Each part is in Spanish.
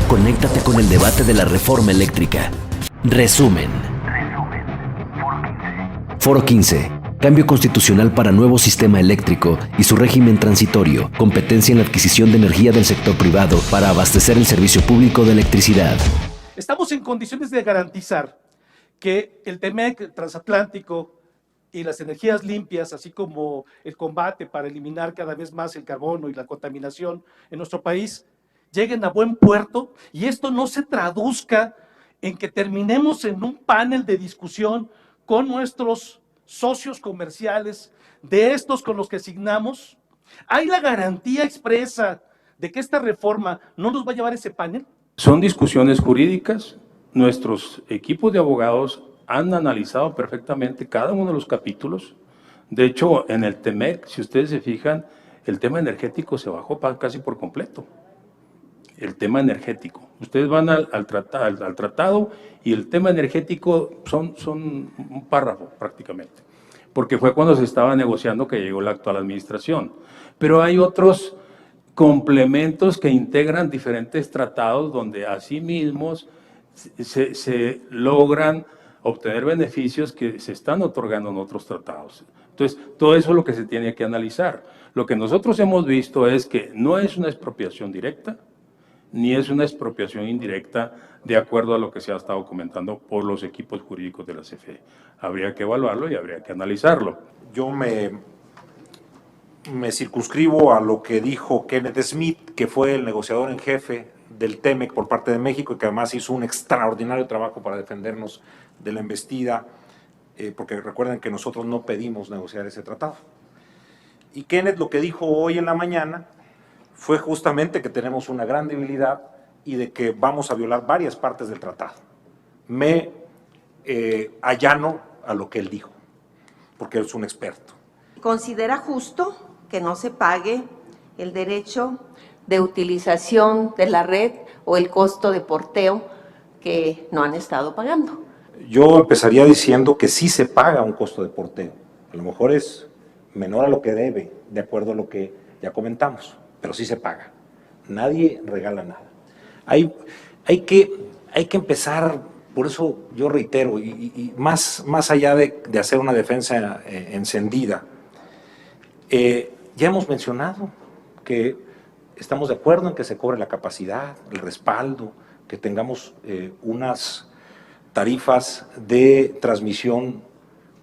conéctate con el debate de la reforma eléctrica. Resumen. Foro 15. Cambio constitucional para nuevo sistema eléctrico y su régimen transitorio. Competencia en la adquisición de energía del sector privado para abastecer el servicio público de electricidad. Estamos en condiciones de garantizar que el TEMEC transatlántico y las energías limpias, así como el combate para eliminar cada vez más el carbono y la contaminación en nuestro país, lleguen a buen puerto y esto no se traduzca en que terminemos en un panel de discusión con nuestros socios comerciales, de estos con los que signamos. ¿Hay la garantía expresa de que esta reforma no nos va a llevar a ese panel? Son discusiones jurídicas. Nuestros equipos de abogados han analizado perfectamente cada uno de los capítulos. De hecho, en el TEMEC, si ustedes se fijan, el tema energético se bajó casi por completo. El tema energético. Ustedes van al tratado y el tema energético son un párrafo prácticamente, porque fue cuando se estaba negociando que llegó la actual administración. Pero hay otros complementos que integran diferentes tratados donde asimismo se logran obtener beneficios que se están otorgando en otros tratados. Entonces, todo eso es lo que se tiene que analizar. Lo que nosotros hemos visto es que no es una expropiación directa, ni es una expropiación indirecta de acuerdo a lo que se ha estado comentando por los equipos jurídicos de la CFE. Habría que evaluarlo y habría que analizarlo. Yo me circunscribo a lo que dijo Kenneth Smith, que fue el negociador en jefe del TEMEC por parte de México y que además hizo un extraordinario trabajo para defendernos de la embestida, porque recuerden que nosotros no pedimos negociar ese tratado. Y Kenneth lo que dijo hoy en la mañana fue justamente que tenemos una gran debilidad y de que vamos a violar varias partes del tratado. Me allano a lo que él dijo, porque es un experto. ¿Considera justo que no se pague el derecho de utilización de la red o el costo de porteo que no han estado pagando? Yo empezaría diciendo que sí se paga un costo de porteo. A lo mejor es menor a lo que debe, de acuerdo a lo que ya comentamos, pero sí se paga. Nadie regala nada. Hay que empezar, por eso yo reitero, y más allá de hacer una defensa encendida, ya hemos mencionado que estamos de acuerdo en que se cobre la capacidad, el respaldo, que tengamos unas tarifas de transmisión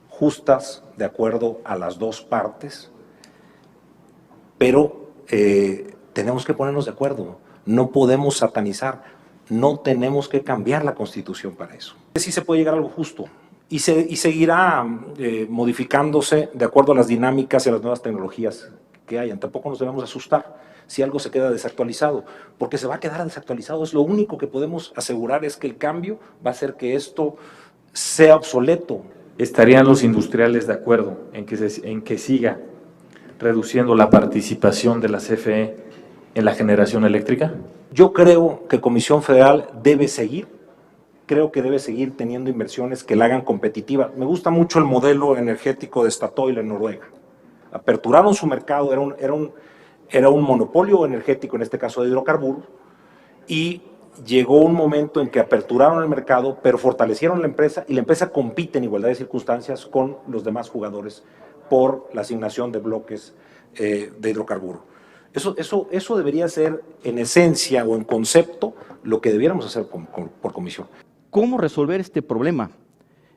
justas de acuerdo a las dos partes, pero tenemos que ponernos de acuerdo, no podemos satanizar, no tenemos que cambiar la Constitución para eso. Sí se puede llegar a algo justo y seguirá modificándose de acuerdo a las dinámicas y a las nuevas tecnologías que hayan. Tampoco nos debemos asustar si algo se queda desactualizado, porque se va a quedar desactualizado. Es lo único que podemos asegurar, es que el cambio va a hacer que esto sea obsoleto. ¿Estarían los industriales de acuerdo en que siga reduciendo la participación de la CFE en la generación eléctrica? Yo creo que Comisión Federal debe seguir, creo que debe seguir teniendo inversiones que la hagan competitiva. Me gusta mucho el modelo energético de Statoil en Noruega. Aperturaron su mercado, era un monopolio energético, en este caso de hidrocarburos, y llegó un momento en que aperturaron el mercado, pero fortalecieron la empresa, y la empresa compite en igualdad de circunstancias con los demás jugadores por la asignación de bloques de hidrocarburos. Eso debería ser, en esencia o en concepto, lo que debiéramos hacer por comisión. ¿Cómo resolver este problema?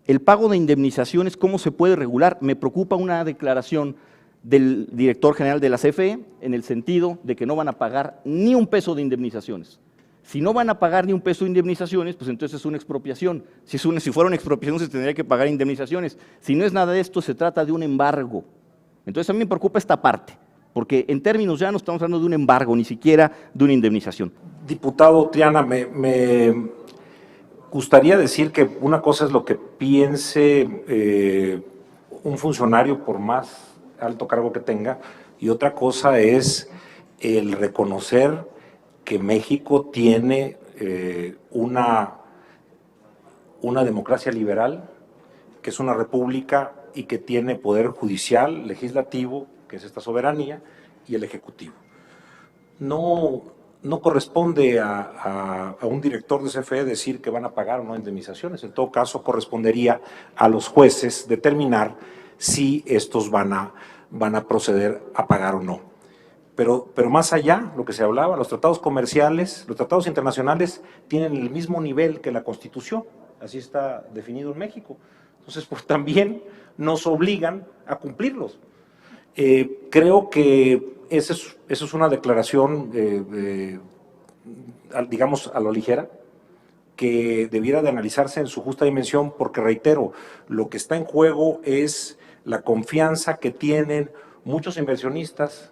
El pago de indemnizaciones, ¿cómo se puede regular? Me preocupa una declaración del director general de la CFE en el sentido de que no van a pagar ni un peso de indemnizaciones. Si no van a pagar ni un peso de indemnizaciones, pues entonces es una expropiación. Si fuera una expropiación, se tendría que pagar indemnizaciones. Si no es nada de esto, se trata de un embargo. Entonces a mí me preocupa esta parte, porque en términos ya no estamos hablando de un embargo, ni siquiera de una indemnización. Diputado Triana, me gustaría decir que una cosa es lo que piense un funcionario por más alto cargo que tenga, y otra cosa es el reconocer que México tiene una democracia liberal, que es una república y que tiene poder judicial, legislativo, que es esta soberanía, y el ejecutivo. No no corresponde a un director de CFE decir que van a pagar o no indemnizaciones. En todo caso, correspondería a los jueces determinar si estos van a proceder a pagar o no. Pero más allá, lo que se hablaba, los tratados comerciales, los tratados internacionales tienen el mismo nivel que la Constitución. Así está definido en México. Entonces, pues también nos obligan a cumplirlos. Creo que esa es una declaración, digamos, a lo ligera, que debiera de analizarse en su justa dimensión, porque reitero, lo que está en juego es la confianza que tienen muchos inversionistas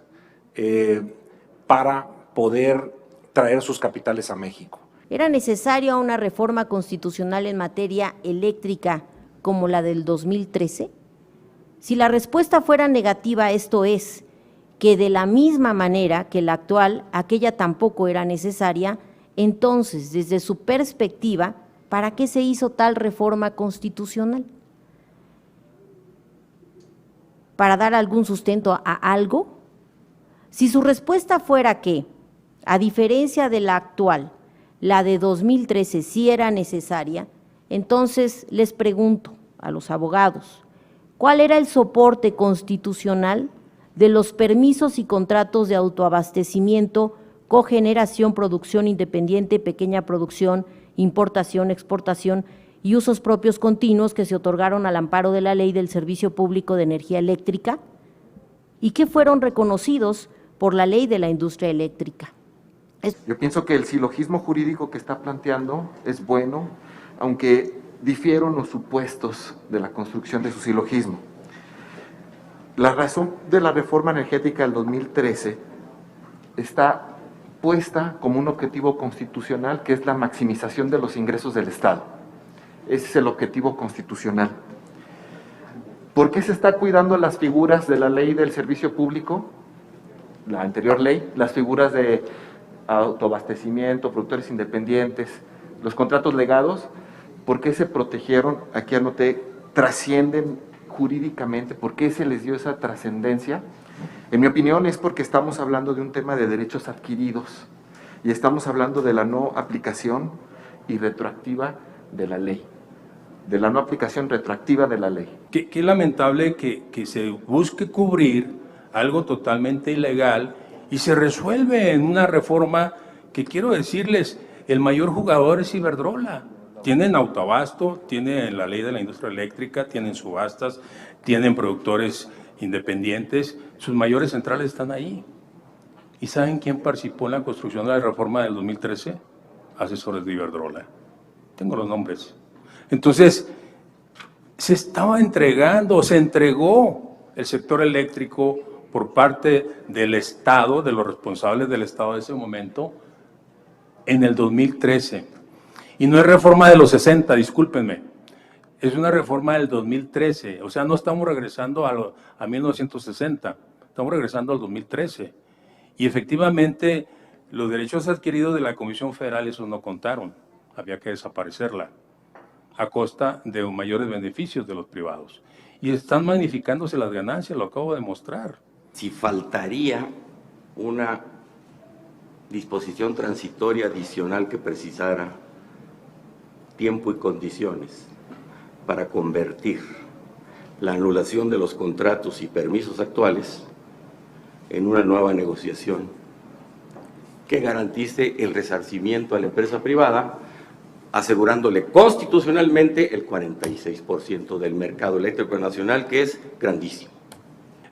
para poder traer sus capitales a México. ¿Era necesaria una reforma constitucional en materia eléctrica como la del 2013? Si la respuesta fuera negativa, esto es, que de la misma manera que la actual, aquella tampoco era necesaria, entonces, desde su perspectiva, ¿para qué se hizo tal reforma constitucional? ¿Para dar algún sustento a algo? Si su respuesta fuera que, a diferencia de la actual, la de 2013 sí era necesaria, entonces les pregunto a los abogados, ¿cuál era el soporte constitucional de los permisos y contratos de autoabastecimiento, cogeneración, producción independiente, pequeña producción, importación, exportación y usos propios continuos que se otorgaron al amparo de la Ley del Servicio Público de Energía Eléctrica y que fueron reconocidos por la Ley de la Industria Eléctrica? Yo pienso que el silogismo jurídico que está planteando es bueno, aunque difieren los supuestos de la construcción de su silogismo. La razón de la reforma energética del 2013 está puesta como un objetivo constitucional, que es la maximización de los ingresos del Estado. Ese es el objetivo constitucional. ¿Por qué se está cuidando las figuras de la Ley del Servicio Público? La anterior ley, las figuras de autoabastecimiento, productores independientes, los contratos legados. ¿Por qué se protegieron? Aquí anoté, trascienden jurídicamente. ¿Por qué se les dio esa trascendencia? En mi opinión es porque estamos hablando de un tema de derechos adquiridos y estamos hablando de la no aplicación y retroactiva de la ley, de la no aplicación retroactiva de la ley. Qué lamentable que se busque cubrir algo totalmente ilegal y se resuelve en una reforma que, quiero decirles, el mayor jugador es Iberdrola. Tienen autoabasto, tienen la Ley de la Industria Eléctrica, tienen subastas, tienen productores independientes, sus mayores centrales están ahí. ¿Y saben quién participó en la construcción de la reforma del 2013? Asesores de Iberdrola. Tengo los nombres. Entonces, se entregó el sector eléctrico por parte del Estado, de los responsables del Estado de ese momento, en el 2013. Y no es reforma de los 60, discúlpenme, es una reforma del 2013, o sea, no estamos regresando a 1960, estamos regresando al 2013. Y efectivamente, los derechos adquiridos de la Comisión Federal, esos no contaron, había que desaparecerla, a costa de mayores beneficios de los privados. Y están magnificándose las ganancias, lo acabo de mostrar. Si faltaría una disposición transitoria adicional que precisara tiempo y condiciones para convertir la anulación de los contratos y permisos actuales en una nueva negociación que garantice el resarcimiento a la empresa privada, asegurándole constitucionalmente el 46% del mercado eléctrico nacional, que es grandísimo.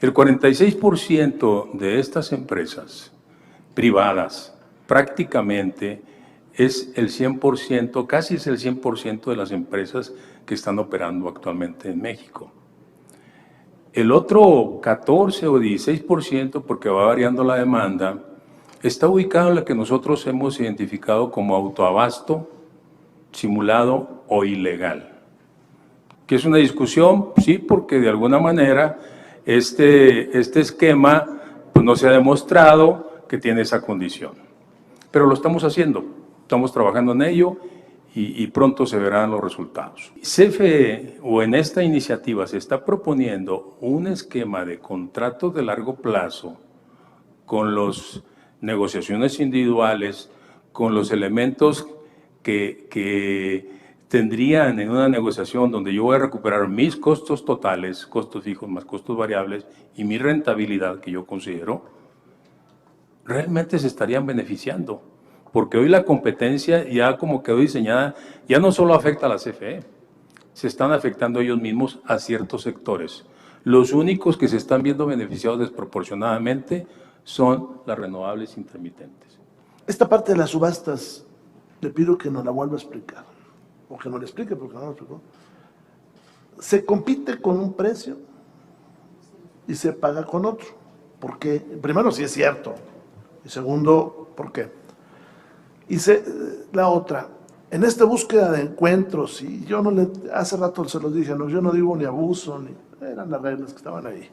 El 46% de estas empresas privadas prácticamente es el 100%, casi es el 100% de las empresas que están operando actualmente en México. El otro 14 o 16%, porque va variando la demanda, está ubicado en la que nosotros hemos identificado como autoabasto, simulado o ilegal. ¿Que es una discusión? Sí, porque de alguna manera este esquema pues no se ha demostrado que tiene esa condición. Pero lo estamos haciendo, estamos trabajando en ello y pronto se verán los resultados. CFE, o en esta iniciativa, se está proponiendo un esquema de contratos de largo plazo con los negociaciones individuales con los elementos que tendrían en una negociación donde yo voy a recuperar mis costos totales, costos fijos más costos variables y mi rentabilidad que yo considero, realmente se estarían beneficiando. Porque hoy la competencia ya como quedó diseñada, ya no solo afecta a la CFE, se están afectando ellos mismos a ciertos sectores. Los únicos que se están viendo beneficiados desproporcionadamente son las renovables intermitentes. Esta parte de las subastas, le pido que nos la vuelva a explicar, o que nos la explique porque no lo explicó. Se compite con un precio y se paga con otro. ¿Por qué? Primero, si es cierto. Y segundo, ¿por qué? Y la otra, en esta búsqueda de encuentros, y yo no le, hace rato se los dije, no, yo no digo ni abuso, ni eran las reglas que estaban ahí.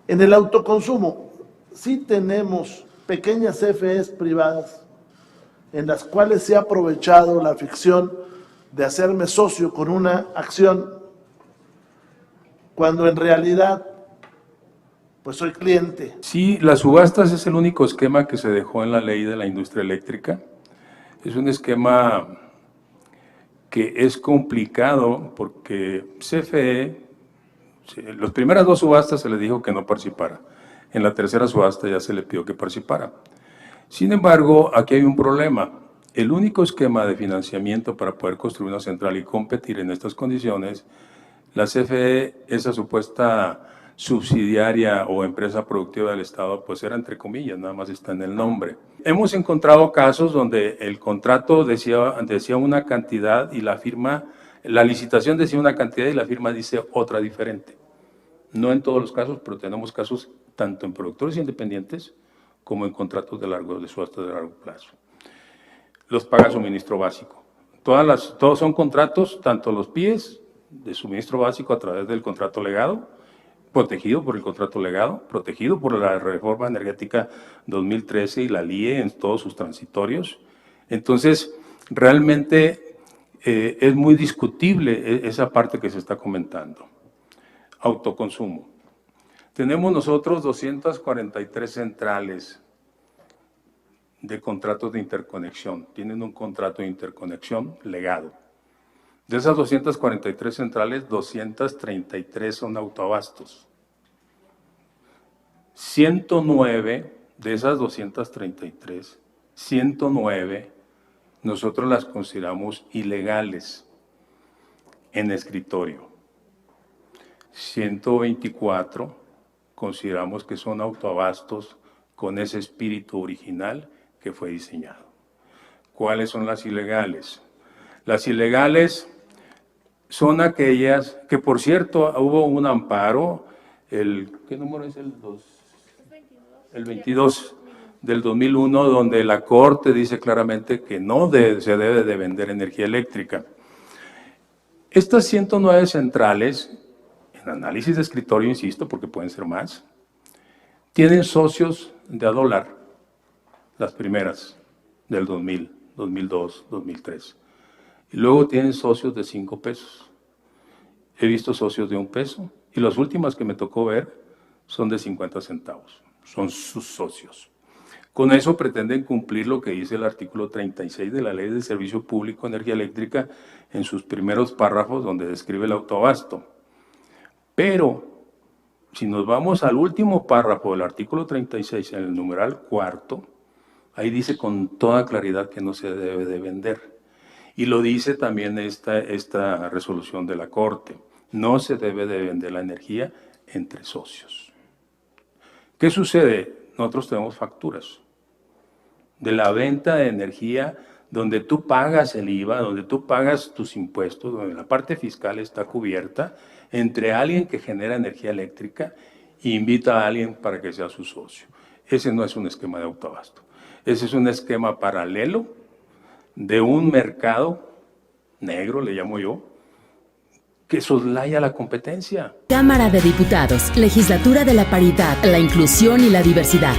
En el autoconsumo, sí tenemos pequeñas CFEs privadas en las cuales se ha aprovechado la ficción de hacerme socio con una acción, cuando en realidad, pues soy cliente. Sí, las subastas es el único esquema que se dejó en la ley de la industria eléctrica. Es un esquema que es complicado porque CFE, las primeras dos subastas se le dijo que no participara. En la tercera subasta ya se le pidió que participara. Sin embargo, aquí hay un problema. El único esquema de financiamiento para poder construir una central y competir en estas condiciones, la CFE, esa supuesta subsidiaria o empresa productiva del Estado, pues era entre comillas, nada más está en el nombre. Hemos encontrado casos donde el contrato decía una cantidad y la firma, la licitación decía una cantidad y la firma dice otra diferente. No en todos los casos, pero tenemos casos tanto en productores independientes como en contratos de subastas de largo plazo. Los paga suministro básico. Todos son contratos, tanto los PIEs de suministro básico a través del contrato legado, protegido por el contrato legado, protegido por la reforma energética 2013 y la LIE en todos sus transitorios. Entonces, realmente es muy discutible esa parte que se está comentando. Autoconsumo. Tenemos nosotros 243 centrales de contratos de interconexión. Tienen un contrato de interconexión legado. De esas 243 centrales, 233 son autoabastos. 109 de esas 233, 109 nosotros las consideramos ilegales en escritorio. 124 consideramos que son autoabastos con ese espíritu original que fue diseñado. ¿Cuáles son las ilegales? Las ilegales son aquellas que, por cierto, hubo un amparo, ¿qué número es el 2? El 22 del 2001, donde la Corte dice claramente que no se debe de vender energía eléctrica. Estas 109 centrales, en análisis de escritorio, insisto, porque pueden ser más, tienen socios de a dólar, las primeras del 2000, 2002, 2003. Y luego tienen socios de 5 pesos. He visto socios de 1 peso y las últimas que me tocó ver son de 50 centavos. Son sus socios. Con eso pretenden cumplir lo que dice el artículo 36 de la Ley de Servicio Público de Energía Eléctrica en sus primeros párrafos donde describe el autoabasto. Pero, si nos vamos al último párrafo del artículo 36, en el numeral cuarto, ahí dice con toda claridad que no se debe de vender. Y lo dice también esta resolución de la Corte. No se debe de vender la energía entre socios. ¿Qué sucede? Nosotros tenemos facturas de la venta de energía donde tú pagas el IVA, donde tú pagas tus impuestos, donde la parte fiscal está cubierta entre alguien que genera energía eléctrica e invita a alguien para que sea su socio. Ese no es un esquema de autoabasto. Ese es un esquema paralelo de un mercado negro, le llamo yo, que soslaya la competencia. Cámara de Diputados, Legislatura de la Paridad, la Inclusión y la Diversidad.